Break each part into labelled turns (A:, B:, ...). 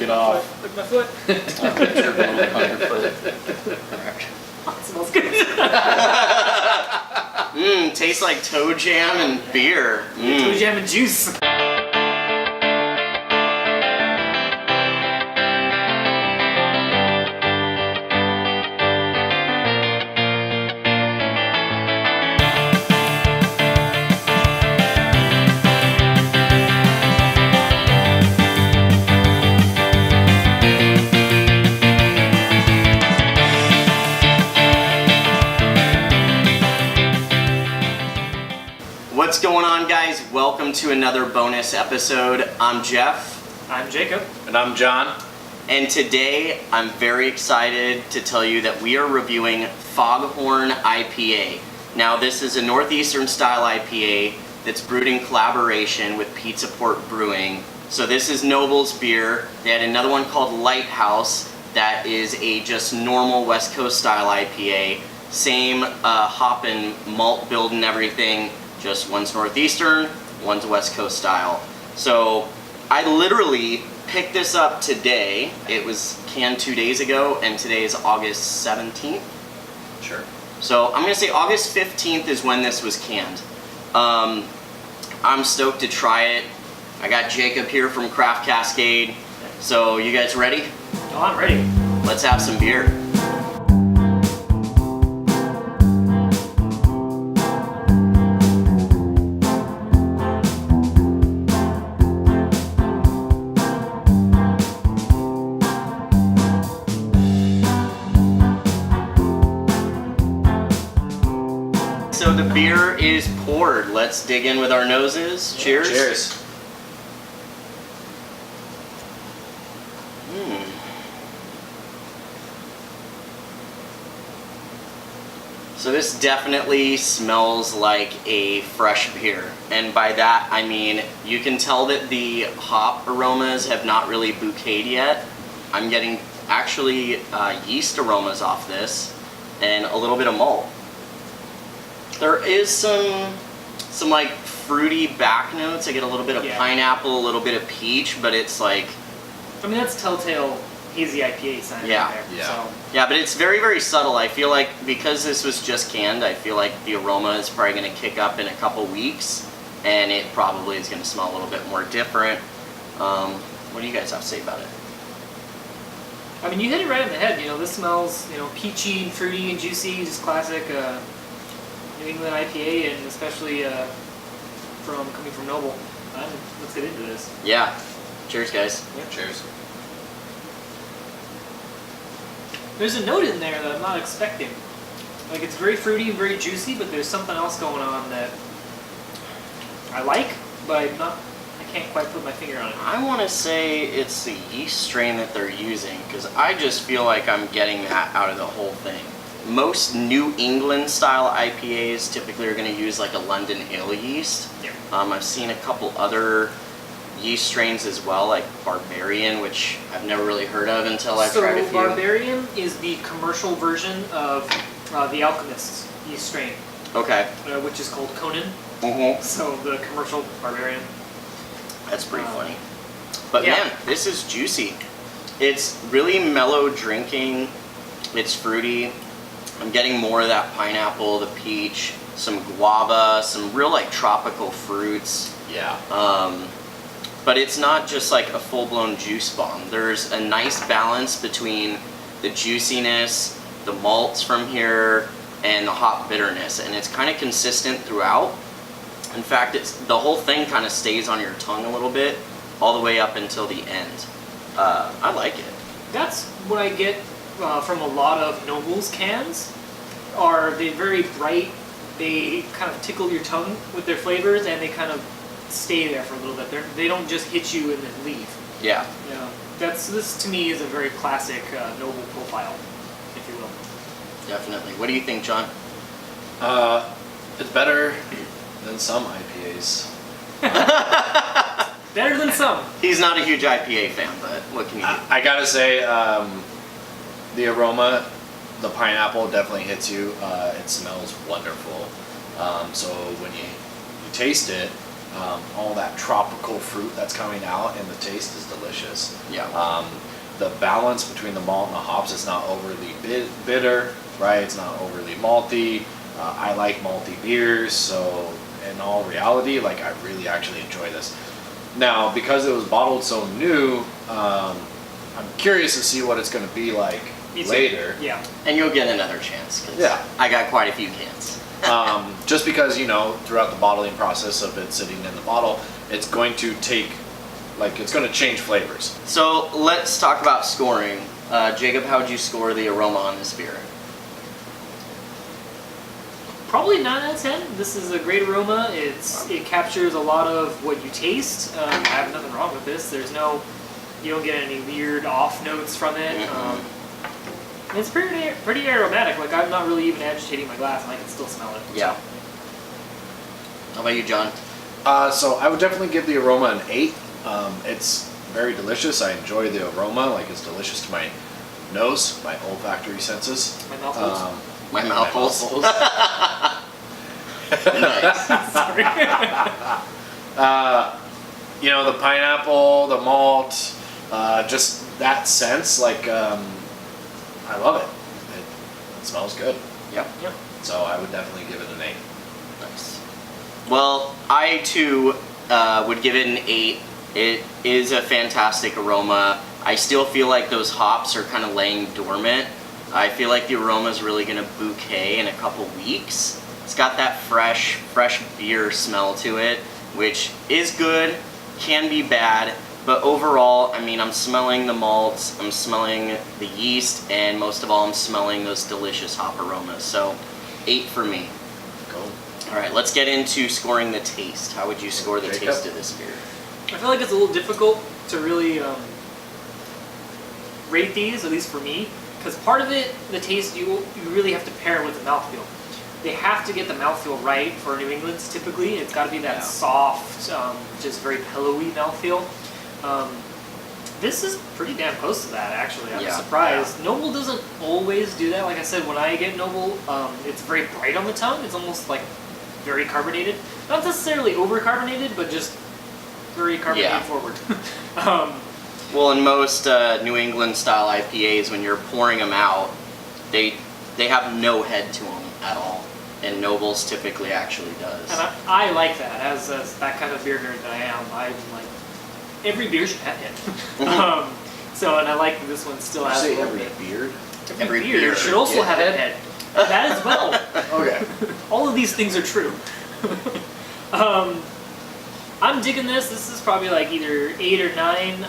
A: it off.
B: Look at my foot. Oh, it smells good.
C: Tastes like toe jam and beer.
B: Toe jam and juice.
C: What's going on, guys? Welcome to another bonus episode. I'm Jeff.
B: I'm Jacob.
A: And I'm John.
C: And today I'm very excited to tell you that we are reviewing Fog Horn IPA. Now, this is a Northeastern style IPA that's brewed in collaboration with Pizza Port Brewing. So this is Noble's beer. They had another one called Lighthouse that is a just normal West Coast style IPA. Same hop and malt build and everything. Just one's Northeastern, one's West Coast style. So I literally picked this up today. It was canned 2 days ago, and today is August 17th.
A: Sure.
C: So I'm gonna say August 15th is when this was canned. I'm stoked to try it. I got Jacob here from Craft Cascade. So you guys ready?
B: Oh, I'm ready.
C: Let's have some beer. So the beer is poured. Let's dig in with our noses. Cheers.
A: Cheers.
C: So this definitely smells like a fresh beer. And by that, I mean, you can tell that the hop aromas have not really bouqueted yet. I'm getting actually yeast aromas off this and a little bit of malt. There is some like fruity back notes. I get a little bit of pineapple, a little bit of peach, but it's like...
B: I mean, that's telltale hazy IPA sign right there.
A: Yeah.
B: So.
C: Yeah, but it's very, very subtle. I feel like because this was just canned, I feel like the aroma is probably going to kick up in a couple weeks, and it probably is going to smell a little bit more different. What do you guys have to say about it?
B: I mean, you hit it right on the head. You know, this smells, peachy and fruity and juicy, just classic New England IPA, and especially coming from Noble. Let's get into this.
C: Yeah. Cheers, guys.
B: Yeah.
A: Cheers.
B: There's a note in there that I'm not expecting. Like, it's very fruity and very juicy, but there's something else going on that I like, but I can't quite put my finger on it.
C: I want to say it's the yeast strain that they're using, because I just feel like I'm getting that out of the whole thing. Most New England style IPAs typically are going to use like a London ale yeast.
B: Yeah.
C: I've seen a couple other yeast strains as well, like Barbarian, which I've never really heard of until I've tried a few.
B: So Barbarian is the commercial version of the Alchemist's yeast strain.
C: Okay.
B: Which is called Conan.
C: Mm-hmm.
B: So the commercial Barbarian.
C: That's pretty funny. But
B: yeah.
C: Man, this is juicy. It's really mellow drinking. It's fruity. I'm getting more of that pineapple, the peach, some guava, some real like tropical fruits.
A: Yeah.
C: But it's not just like a full-blown juice bomb. There's a nice balance between the juiciness, the malts from here, and the hop bitterness, and it's kind of consistent throughout. In fact, the whole thing kind of stays on your tongue a little bit, all the way up until the end. I like it.
B: That's what I get from a lot of Noble's cans. Are they very bright? They kind of tickle your tongue with their flavors, and they kind of stay there for a little bit. They don't just hit you and then leave.
C: Yeah.
B: Yeah. This to me is a very classic Noble profile, if you will.
C: Definitely. What do you think, John?
A: It's better than some IPAs.
B: Better than some.
C: He's not a huge IPA fan, but what can you do?
A: I gotta say, the aroma, the pineapple definitely hits you. It smells wonderful. So when you taste it, all that tropical fruit that's coming out, and the taste is delicious.
C: Yeah.
A: The balance between the malt and the hops is not overly bitter, right? It's not overly malty. I like malty beers, so in all reality, like I really actually enjoy this. Now, because it was bottled so new, I'm curious to see what it's going to be like later.
B: Yeah.
C: And you'll get another chance, 'cause
A: Yeah.
C: I got quite a few cans.
A: Just because, you know, throughout the bottling process of it sitting in the bottle, it's going to take, like, it's going to change flavors.
C: So let's talk about scoring. Jacob, how would you score the aroma on this beer?
B: Probably 9 out of 10. This is a great aroma. It captures a lot of what you taste. I have nothing wrong with this. You don't get any weird off notes from it. It's pretty aromatic. Like, I'm not really even agitating my glass, and I can still smell it.
C: Yeah. How about you, John?
A: So I would definitely give the aroma an 8. It's very delicious. I enjoy the aroma. Like, it's delicious to my nose, my olfactory senses.
B: My mouth holes.
C: My mouth holes. Nice.
B: Sorry.
A: You know, the pineapple, the malt, just that sense, like, I love it. It smells good.
C: Yep.
B: Yep.
A: So I would definitely give it an 8.
C: Nice. Well, I too would give it an 8. It is a fantastic aroma. I still feel like those hops are kind of laying dormant. I feel like the aroma is really going to bouquet in a couple weeks. It's got that fresh beer smell to it, which is good, can be bad, but overall, I mean, I'm smelling the malts, I'm smelling the yeast, and most of all, I'm smelling those delicious hop aromas. So, 8 for me.
A: Cool.
C: All right, let's get into scoring the taste. How would you score the
A: Jacob?
C: taste of this beer?
B: I feel like it's a little difficult to really rate these, at least for me, because part of it, the taste, you really have to pair it with the mouthfeel. They have to get the mouthfeel right for New England's typically. It's got to be that soft, just very pillowy mouthfeel. This is pretty damn close to that, actually. I'm surprised.
A: Yeah.
B: Noble doesn't always do that. Like I said, when I get Noble, it's very bright on the tongue. It's almost like very carbonated. Not necessarily over-carbonated, but just very carbonated forward.
C: Well, in most New England style IPAs, when you're pouring them out, they have no head to them at all, and Noble's typically actually does.
B: And I like that. As that kind of beer nerd that I am, I'm like, every beer should have head. So, and I like that this one still has a little
A: every
B: bit.
A: beard?
B: Every beer should also have a head. That as well.
A: Okay.
B: All of these things are true. I'm digging this. This is probably like either 8 or 9.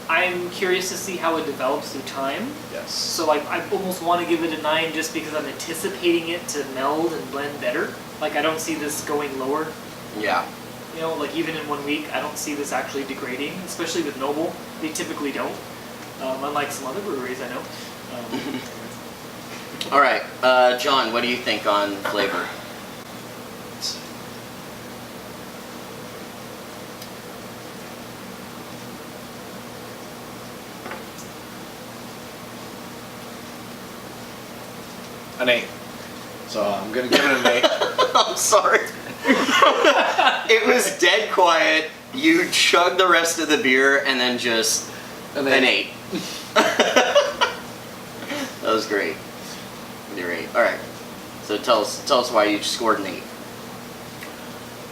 B: I'm curious to see how it develops through time.
A: Yes.
B: So like I almost want to give it a 9 just because I'm anticipating it to meld and blend better. Like I don't see this going lower.
C: Yeah.
B: You know, like even in 1 week, I don't see this actually degrading, especially with Noble. They typically don't, unlike some other breweries I know.
C: All right, John, what do you think on flavor?
A: An 8. So I'm gonna give it an 8.
C: I'm sorry. It was dead quiet. You chugged the rest of the beer and then just an 8. That was great. You're 8. All right. So tell us why you scored an 8.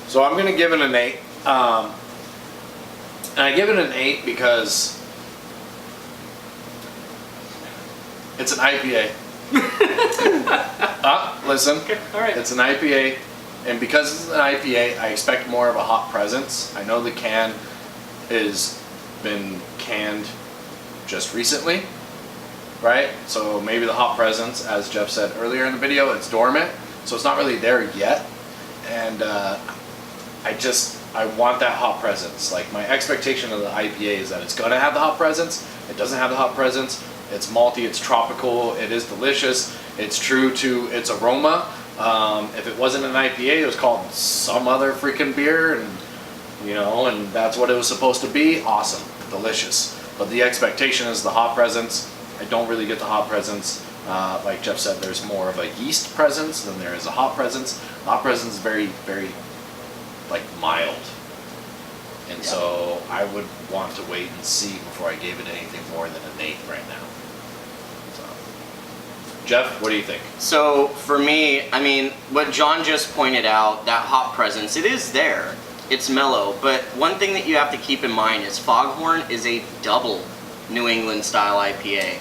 A: So I'm gonna give it an 8. And I give it an 8 because it's an IPA. Listen.
B: Okay, all right.
A: It's an IPA, and because it's an IPA, I expect more of a hop presence. I know the can is been canned just recently, right? So maybe the hop presence, as Jeff said earlier in the video, it's dormant, so it's not really there yet. And I want that hop presence. Like my expectation of the IPA is that it's gonna have the hop presence. It doesn't have the hop presence. It's malty, it's tropical, it is delicious. It's true to its aroma. If it wasn't an IPA, it was called some other freaking beer, and and that's what it was supposed to be. Awesome, delicious. But the expectation is the hop presence. I don't really get the hop presence. Like Jeff said, there's more of a yeast presence than there is a hop presence. The hop presence is very, very like mild. And so I would want to wait and see before I gave it anything more than an 8 right now. So, Jeff, what do you think?
C: So for me, I mean, what John just pointed out, that hop presence, it is there. It's mellow, but one thing that you have to keep in mind is Fog Horn is a double New England Style IPA.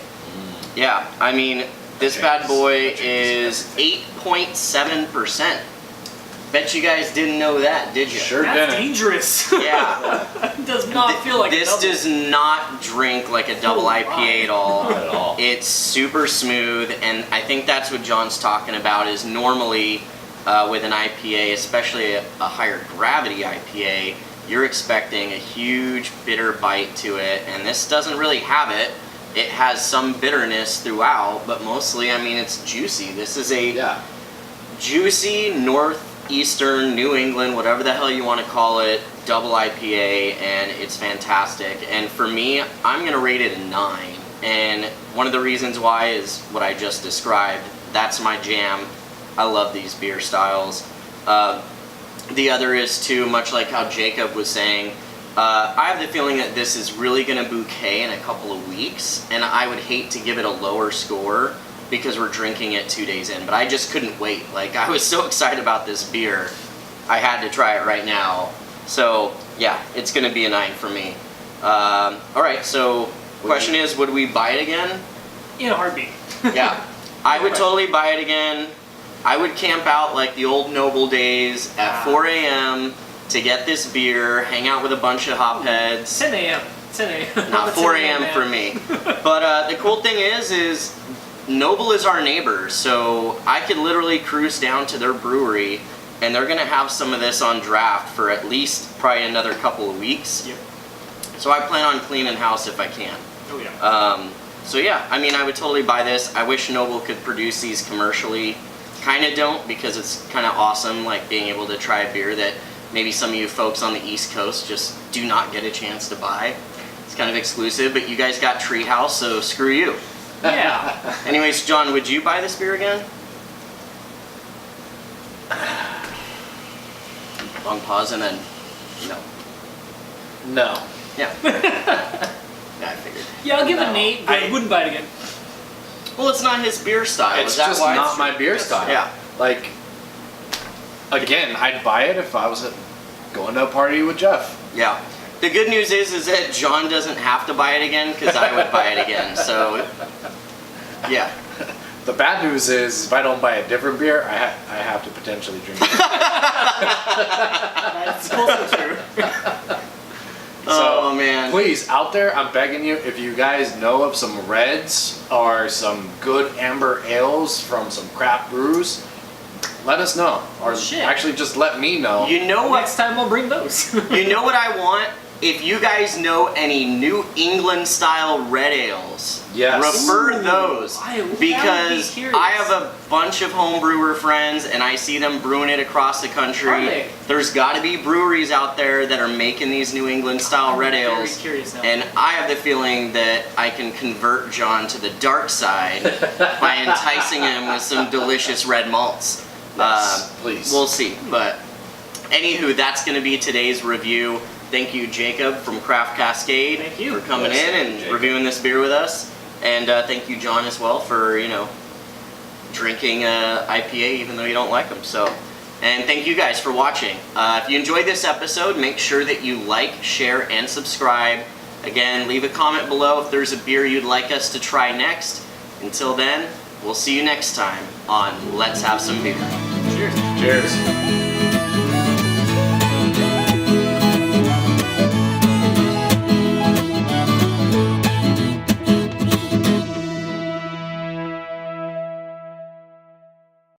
C: Yeah, I mean, this bad boy is 8.7%. Bet you guys didn't know that, did you?
A: Sure
B: That's
A: didn't.
B: dangerous.
C: Yeah.
B: It does not feel like
C: this
B: a double.
C: does not drink like a double
B: Oh,
C: IPA at all.
A: Not at all.
C: It's super smooth, and I think that's what John's talking about. Is normally with an IPA, especially a higher gravity IPA, you're expecting a huge bitter bite to it, and this doesn't really have it. It has some bitterness throughout, but mostly, I mean, it's juicy. This is a juicy northeastern New England, whatever the hell you want to call it, double IPA, and it's fantastic. And for me, I'm going to rate it a 9. And one of the reasons why is what I just described. That's my jam. I love these beer styles. The other is too, much like how Jacob was saying, I have the feeling that this is really going to bouquet in a couple of weeks, and I would hate to give it a lower score because we're drinking it 2 days in, but I just couldn't wait. Like, I was so excited about this beer, I had to try it right now. So, yeah, it's going to be a 9 for me. Alright, so question is, would we buy it again?
B: In a heartbeat.
C: Yeah, I would totally buy it again. I would camp out like the old Noble days at 4 a.m. to get this beer, hang out with a bunch of hopheads.
B: 10 a.m. 10 a.m.
C: Not 4 a.m. for me. But the cool thing is Noble is our neighbor, so I could literally cruise down to their brewery, and they're gonna have some of this on draft for at least probably another couple of weeks.
B: Yep.
C: So I plan on cleaning house if I can.
B: Oh yeah.
C: So yeah, I mean, I would totally buy this. I wish Noble could produce these commercially. Kind of don't, because it's kind of awesome, like being able to try a beer that maybe some of you folks on the East Coast just do not get a chance to buy. It's kind of exclusive, but you guys got Treehouse, so screw you.
B: Yeah.
C: Anyways, John, would you buy this beer again? Long pause and then no.
A: No.
C: Yeah. Yeah, I figured.
B: Yeah, I'll give it
A: No.
B: an 8, but I wouldn't buy it again.
C: Well, it's not his beer style.
A: It's
C: Is that
A: just
C: why
A: not my beer style.
C: Yeah.
A: Like, again, I'd buy it if I was going to a party with Jeff.
C: Yeah. The good news is that John doesn't have to buy it again, because I would buy it again. So, yeah.
A: The bad news is if I don't buy a different beer, I have to potentially drink it.
B: That's also true.
C: Oh man.
A: Please, out there, I'm begging you, if you guys know of some reds or some good amber ales from some craft brews, let us know. Or
B: Shit.
A: actually just let me know.
C: You know what?
B: Next time I'll bring those.
C: You know what I want? If you guys know any New England style red ales,
A: Yes.
C: refer
B: Ooh,
C: those,
B: I would
C: because
B: be curious.
C: I have a bunch of home brewer friends and I see them brewing it across the country.
B: Are they?
C: There's got to be breweries out there that are making these New England style
B: I'm
C: red
B: very
C: ales,
B: curious now.
C: and I have the feeling that I can convert John to the dark side by enticing him with some delicious red malts.
A: Yes, please.
C: We'll see, but anywho, that's going to be today's review. Thank you, Jacob from Craft Cascade,
B: Thank you.
C: for coming
A: Yes,
C: in
A: thank you,
C: and
A: Jacob.
C: reviewing this beer with us. And thank you, John, as well, for, drinking IPA even though you don't like them. So, and thank you guys for watching. If you enjoyed this episode, make sure that you like, share, and subscribe. Again, leave a comment below if there's a beer you'd like us to try next. Until then, we'll see you next time on Let's Have Some Beer.
B: Cheers.
A: Cheers.